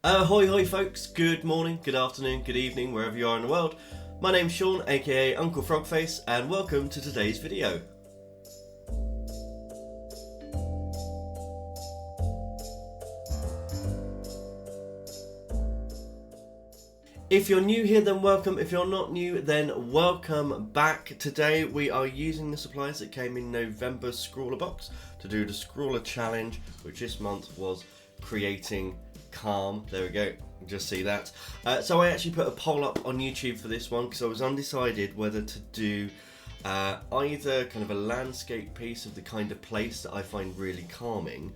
Hoi hoi folks, good morning, good afternoon, good evening, wherever you are in the world. My name's Sean, aka Uncle Frogface, and welcome to today's video. If you're new here, then welcome. If you're not new, then welcome back. Today we are using the supplies that came in November's Scrawler box to do the Scrawler Challenge, which this month was creating calm. There we go, just see that. So I actually put a poll up on YouTube for this one because I was undecided whether to do either kind of a landscape piece of the kind of place that I find really calming,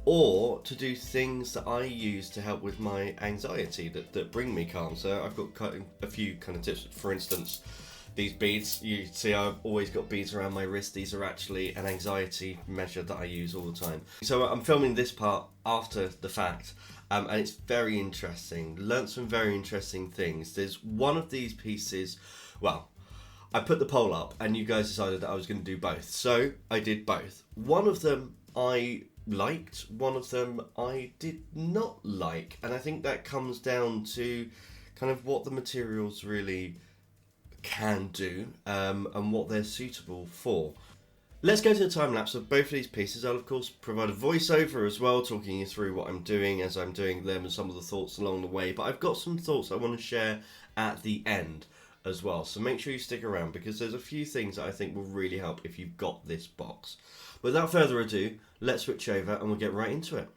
or to do things that I use to help with my anxiety that bring me calm. So I've got a few kind of tips. For instance, these beads, you see I've always got beads around my wrist. These are actually an anxiety measure that I use all the time. So I'm filming this part after the fact, and it's very interesting. Learned some very interesting things. There's one of these pieces, well, I put the poll up and you guys decided that I was going to do both. So I did both. One of them I liked, one of them I did not like, and I think that comes down to kind of what the materials really can do and what they're suitable for. Let's go to the time lapse of both of these pieces. I'll of course provide a voiceover as well, talking you through what I'm doing as I'm doing them and some of the thoughts along the way, but I've got some thoughts I want to share at the end as well, so make sure you stick around because there's a few things that I think will really help if you've got this box. Without further ado, let's switch over and we'll get right into it.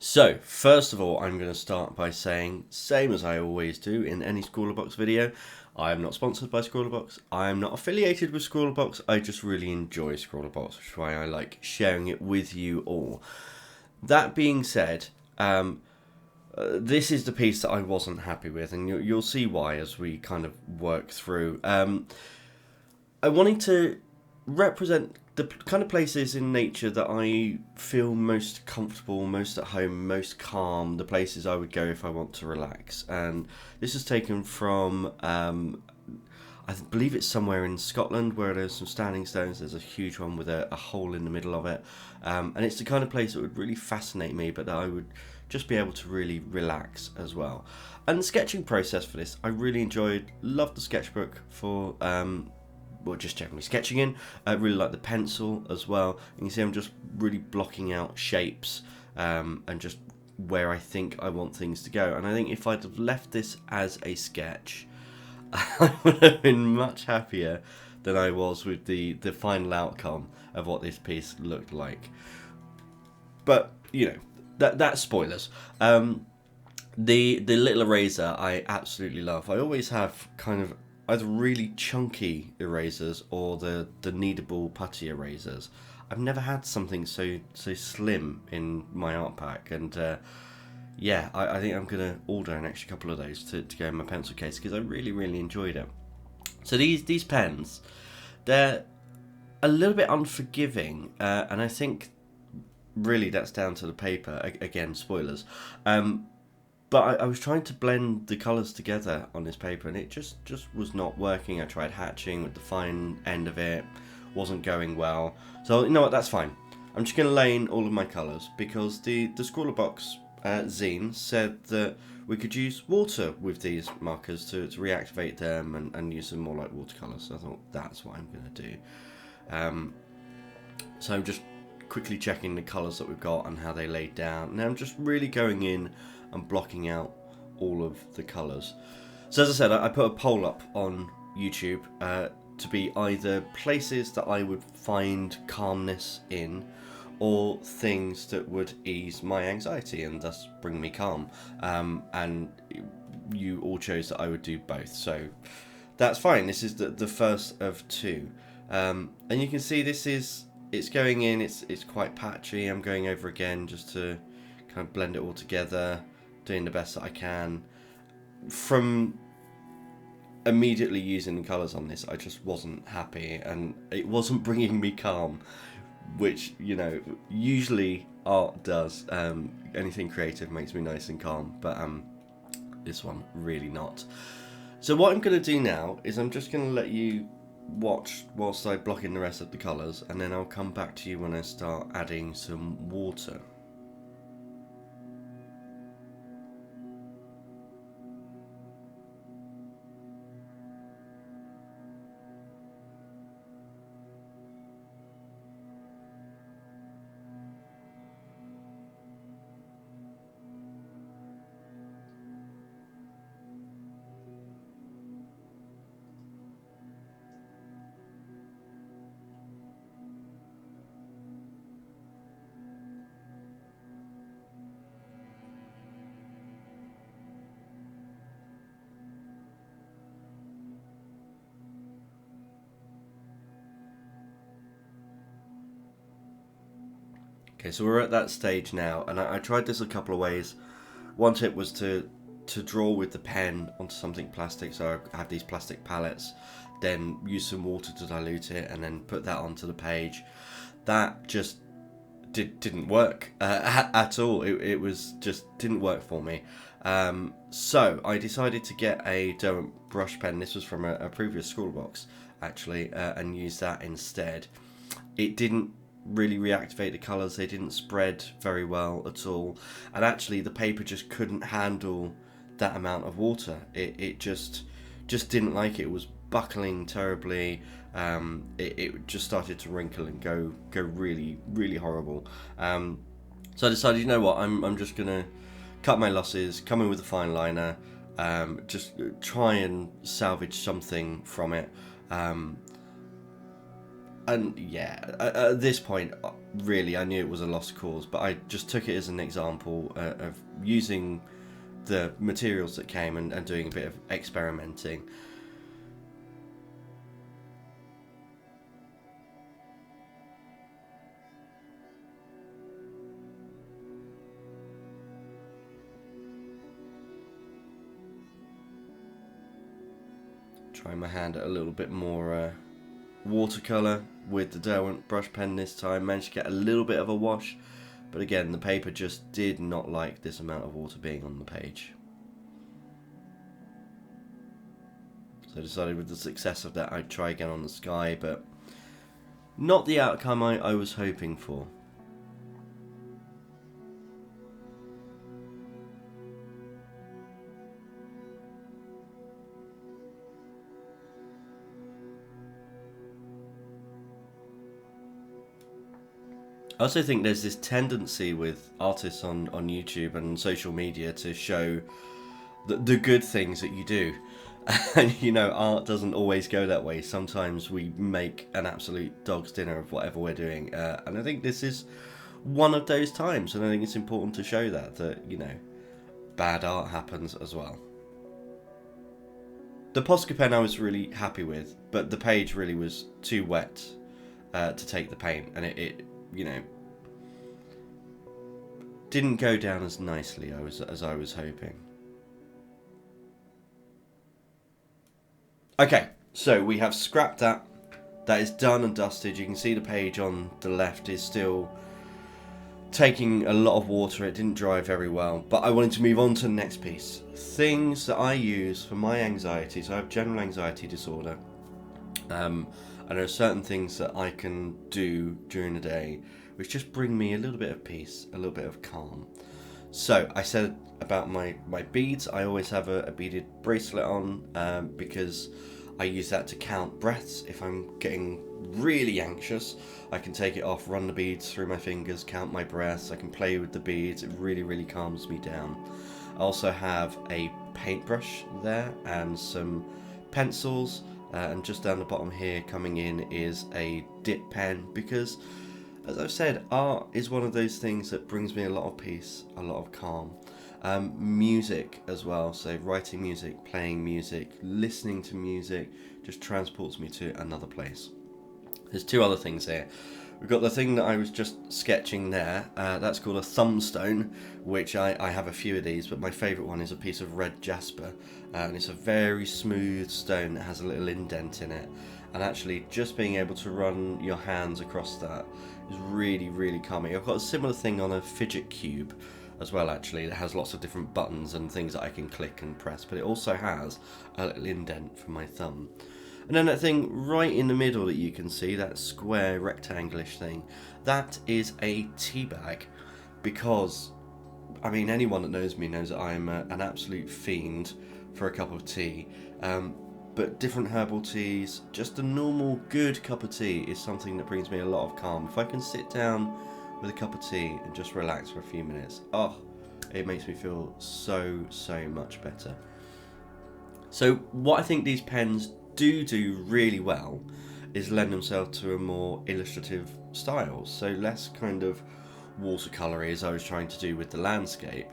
So, first of all, I'm going to start by saying, same as I always do in any ScrawlrBox video, I am not sponsored by ScrawlrBox, I am not affiliated with ScrawlrBox, I just really enjoy ScrawlrBox, which is why I like sharing it with you all. That being said, this is the piece that I wasn't happy with, and you'll see why as we kind of work through. I wanted to represent the kind of places in nature that I feel most comfortable, most at home, most calm, the places I would go if I want to relax. And this is taken from, I believe it's somewhere in Scotland where there's some standing stones. There's a huge one with a hole in the middle of it. And it's the kind of place that would really fascinate me, but that I would just be able to really relax as well. And the sketching process for this, I really enjoyed. Loved the sketchbook for well, just generally sketching in. I really like the pencil as well. You can see I'm just really blocking out shapes and just where I think I want things to go. And I think if I'd have left this as a sketch, I would have been much happier than I was with the final outcome of what this piece looked like. But, you know, that's spoilers. The little eraser I absolutely love. I always have kind of either really chunky erasers or the kneadable putty erasers. I've never had something so slim in my art pack, and yeah, I think I'm going to order an extra couple of those to go in my pencil case because I really enjoyed it. So these pens, they're a little bit unforgiving, and I think really that's down to the paper. Again, spoilers. But I was trying to blend the colours together on this paper and it just was not working. I tried hatching with the fine end of it, wasn't going well. So you know what, that's fine. I'm just going to lay in all of my colours because the ScrawlrBox zine said that we could use water with these markers to reactivate them and use them more like watercolours. So I thought that's what I'm going to do. So I'm just quickly checking the colours that we've got and how they laid down. Now I'm just really going in and blocking out all of the colours. So as I said, I put a poll up on YouTube to be either places that I would find calmness in or things that would ease my anxiety and thus bring me calm. And you all chose that I would do both, so that's fine. This is the first of two. And you can see it's going in, it's quite patchy. I'm going over again just to kind of blend it all together, doing the best that I can. From immediately using the colours on this, I just wasn't happy and it wasn't bringing me calm, which, you know, usually art does. Anything creative makes me nice and calm, but this one really not. So what I'm going to do now is I'm just going to let you watch whilst I block in the rest of the colours, and then I'll come back to you when I start adding some water. Okay, so we're at that stage now, and I tried this a couple of ways. One tip was to draw with the pen onto something plastic, so I have these plastic palettes, then use some water to dilute it, and then put that onto the page. That just didn't work at all. It was just didn't work for me. So I decided to get a Derwent brush pen. This was from a previous Scrawlrbox, actually, and use that instead. It didn't really reactivate the colours. They didn't spread very well at all, and actually the paper just couldn't handle that amount of water. It just didn't like it. It was buckling terribly. It just started to wrinkle and go really horrible. So I decided, you know what, I'm just gonna cut my losses, come in with a fine liner, just try and salvage something from it. And yeah, at this point, really, I knew it was a lost cause, but I just took it as an example of using the materials that came and doing a bit of experimenting. Try my hand at a little bit more watercolour with the Derwent brush pen this time. Managed to get a little bit of a wash, but again the paper just did not like this amount of water being on the page. So I decided with the success of that I'd try again on the sky, but not the outcome I was hoping for. I also think there's this tendency with artists on YouTube and social media to show the good things that you do. And you know, art doesn't always go that way. Sometimes we make an absolute dog's dinner of whatever we're doing. And I think this is one of those times. And I think it's important to show that, you know, bad art happens as well. The Posca pen I was really happy with, but the page really was too wet to take the paint. And it you know, didn't go down as nicely as I was hoping. Okay, so we have scrapped that. That is done and dusted. You can see the page on the left is still taking a lot of water. It didn't dry very well, but I wanted to move on to the next piece. Things that I use for my anxiety. So I have general anxiety disorder. And there are certain things that I can do during the day which just bring me a little bit of peace, a little bit of calm. So I said about my beads. I always have a beaded bracelet on because I use that to count breaths. If I'm getting really anxious, I can take it off, run the beads through my fingers, count my breaths. I can play with the beads. It really calms me down. I also have a paintbrush there and some pencils. And just down the bottom here coming in is a dip pen because, as I've said, art is one of those things that brings me a lot of peace, a lot of calm. Music as well, so writing music, playing music, listening to music just transports me to another place. There's two other things here. We've got the thing that I was just sketching there, that's called a thumbstone, which I have a few of these, but my favourite one is a piece of red jasper, and it's a very smooth stone that has a little indent in it, and actually just being able to run your hands across that is really calming. I've got a similar thing on a fidget cube as well, actually. It has lots of different buttons and things that I can click and press, but it also has a little indent for my thumb. And then that thing right in the middle that you can see, that square rectangular-ish thing, that is a tea bag. Because, I mean, anyone that knows me knows that I'm an absolute fiend for a cup of tea. But different herbal teas, just a normal good cup of tea is something that brings me a lot of calm. If I can sit down with a cup of tea and just relax for a few minutes, oh, it makes me feel so much better. So what I think these pens do really well is lend themselves to a more illustrative style, so less kind of watercolory as I was trying to do with the landscape,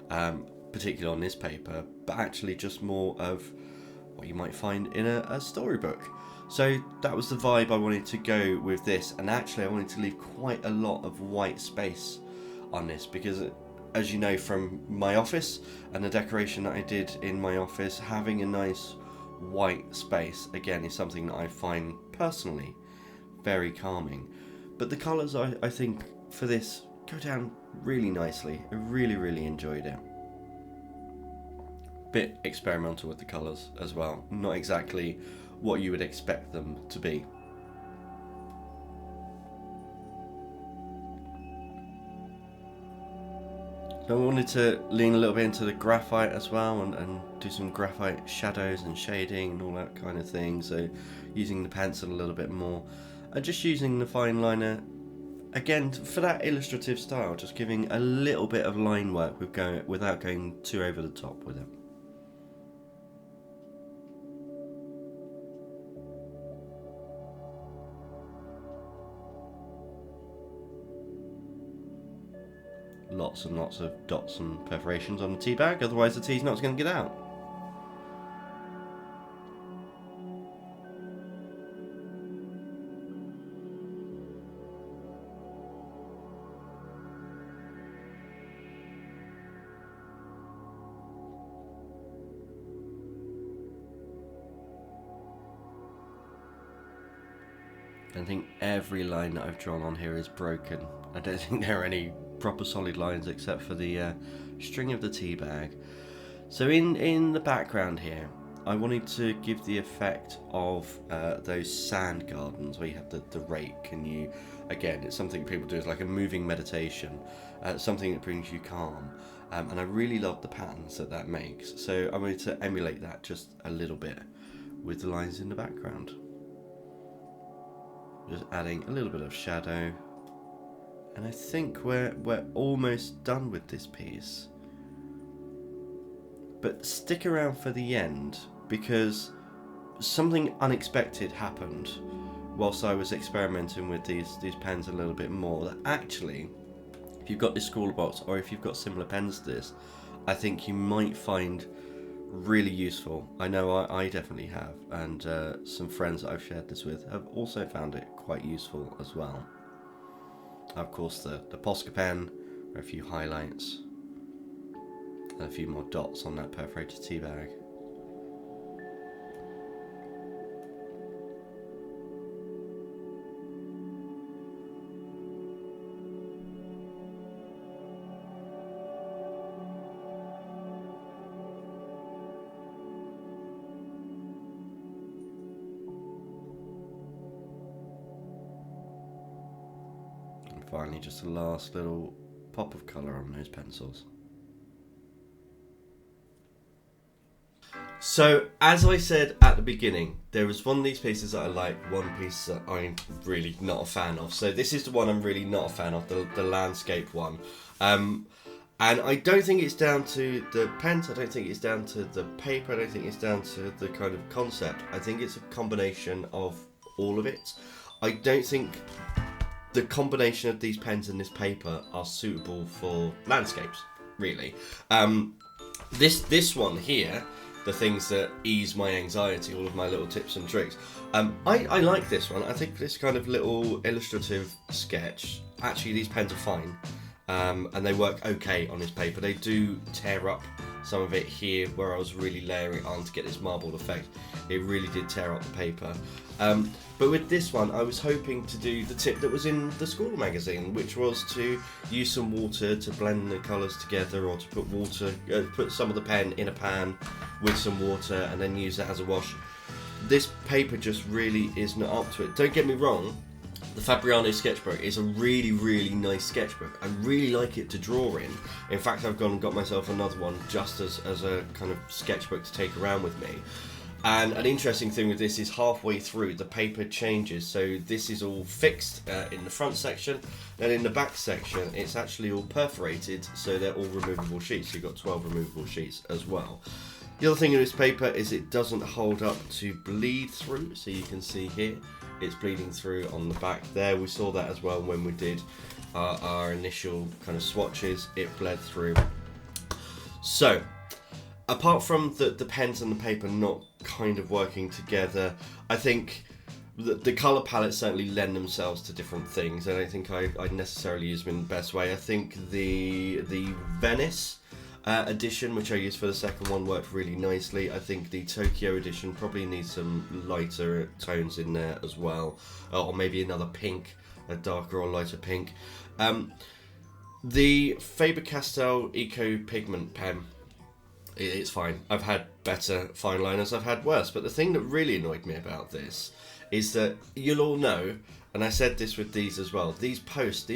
particularly on this paper, but actually just more of what you might find in a storybook. So that was the vibe I wanted to go with this, and actually I wanted to leave quite a lot of white space on this because, as you know from my office and the decoration that I did in my office, having a nice white space again is something that I find personally very calming. But the colours I think for this go down really nicely. I really enjoyed it. Bit experimental with the colours as well, not exactly what you would expect them to be. So I wanted to lean a little bit into the graphite as well and do some graphite shadows and shading and all that kind of thing. So using the pencil a little bit more and just using the fine liner again for that illustrative style, just giving a little bit of line work without going too over the top with it. Lots and lots of dots and perforations on the tea bag, otherwise the tea's not going to get out. I think every line that I've drawn on here is broken. I don't think there are any proper solid lines except for the string of the tea bag. So in the background here, I wanted to give the effect of those sand gardens where you have the rake and you, again, it's something people do, it's like a moving meditation, something that brings you calm. And I really love the patterns that makes. So I wanted to emulate that just a little bit with the lines in the background. Just adding a little bit of shadow. And I think we're almost done with this piece. But stick around for the end because something unexpected happened whilst I was experimenting with these pens a little bit more. That actually, if you've got this ScrawlrBox or if you've got similar pens to this, I think you might find really useful. I know I definitely have, and some friends that I've shared this with have also found it quite useful as well. Of course, the Posca pen, a few highlights, and a few more dots on that perforated tea bag. Finally, just a last little pop of colour on those pencils. So, as I said at the beginning, there was one of these pieces that I like, one piece that I'm really not a fan of. So this is the one I'm really not a fan of, the landscape one. And I don't think it's down to the pens, I don't think it's down to the paper, I don't think it's down to the kind of concept. I think it's a combination of all of it. I don't think the combination of these pens and this paper are suitable for landscapes, really. This one here, the things that ease my anxiety, all of my little tips and tricks. I like this one. I think this kind of little illustrative sketch, actually these pens are fine. And they work okay on this paper. They do tear up some of it here where I was really layering it on to get this marbled effect. It really did tear up the paper. But with this one, I was hoping to do the tip that was in the Scrawler magazine, which was to use some water to blend the colours together, or to put water, put some of the pen in a pan with some water and then use that as a wash. This paper just really is not up to it. Don't get me wrong, the Fabriano sketchbook is a really nice sketchbook. I really like it to draw in. In fact, I've gone and got myself another one just as a kind of sketchbook to take around with me. And an interesting thing with this is halfway through the paper changes, so this is all fixed in the front section, and in the back section it's actually all perforated, so they're all removable sheets. So you've got 12 removable sheets as well. The other thing in this paper is it doesn't hold up to bleed through, so you can see here it's bleeding through on the back there. We saw that as well when we did our initial kind of swatches, it bled through. So apart from the pens and the paper not kind of working together, I think the colour palettes certainly lend themselves to different things. I don't think I'd necessarily use them in the best way. I think the Venice edition, which I used for the second one, worked really nicely. I think the Tokyo edition probably needs some lighter tones in there as well, or maybe another pink, a darker or lighter pink. The Faber-Castell Eco Pigment pen, it's fine. I've had better fine liners, I've had worse, but the thing that really annoyed me about this is that you'll all know, and I said this with these as well, these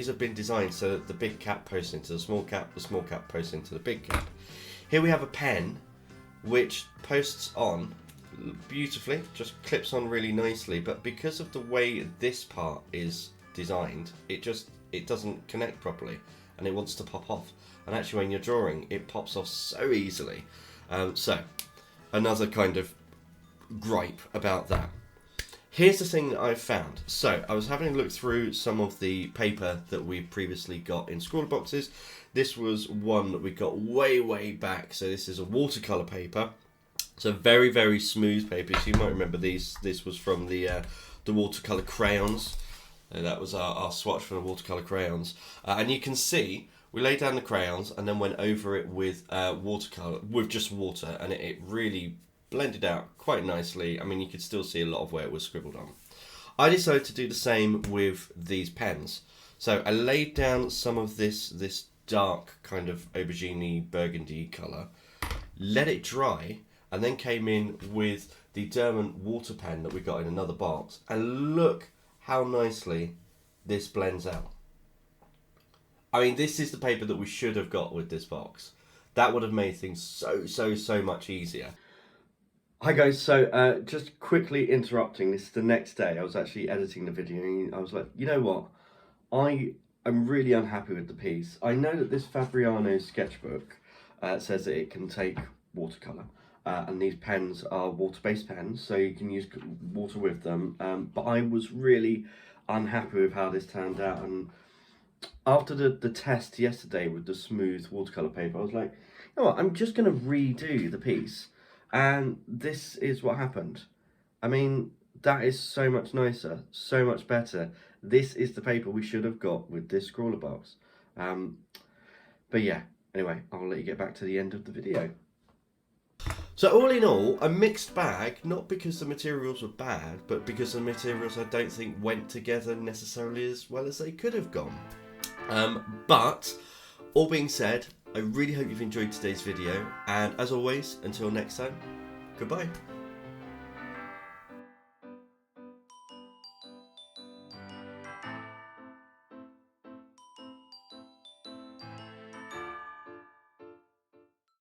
have been designed so that the big cap posts into the small cap posts into the big cap. Here we have a pen which posts on beautifully, just clips on really nicely, but because of the way this part is designed, it doesn't connect properly and it wants to pop off. And actually when you're drawing, it pops off so easily. So, another kind of gripe about that. Here's the thing that I've found. So, I was having a look through some of the paper that we previously got in Scrawler boxes. This was one that we got way back. So this is a watercolour paper. So very, very smooth paper. So you might remember these. This was from the watercolour crayons. That was our swatch for the watercolour crayons. And you can see, we laid down the crayons and then went over it with watercolour, with just water. And it really blended out quite nicely. I mean, you could still see a lot of where it was scribbled on. I decided to do the same with these pens. So I laid down some of this dark kind of aubergine burgundy colour, let it dry, and then came in with the Derwent water pen that we got in another box. And look how nicely this blends out. I mean, this is the paper that we should have got with this box. That would have made things so much easier. Hi guys, so just quickly interrupting, this is the next day. I was actually editing the video and I was like, you know what, I'm really unhappy with the piece. I know that this Fabriano sketchbook says that it can take watercolour and these pens are water-based pens, so you can use water with them, but I was really unhappy with how this turned out. And after the test yesterday with the smooth watercolour paper, I was like, you know what, I'm just going to redo the piece. And this is what happened. I mean, that is so much nicer, so much better. This is the paper we should have got with this Scrawler box. But yeah, anyway, I'll let you get back to the end of the video. So all in all, a mixed bag, not because the materials were bad, but because the materials I don't think went together necessarily as well as they could have gone. But, all being said, I really hope you've enjoyed today's video, and as always, until next time, goodbye.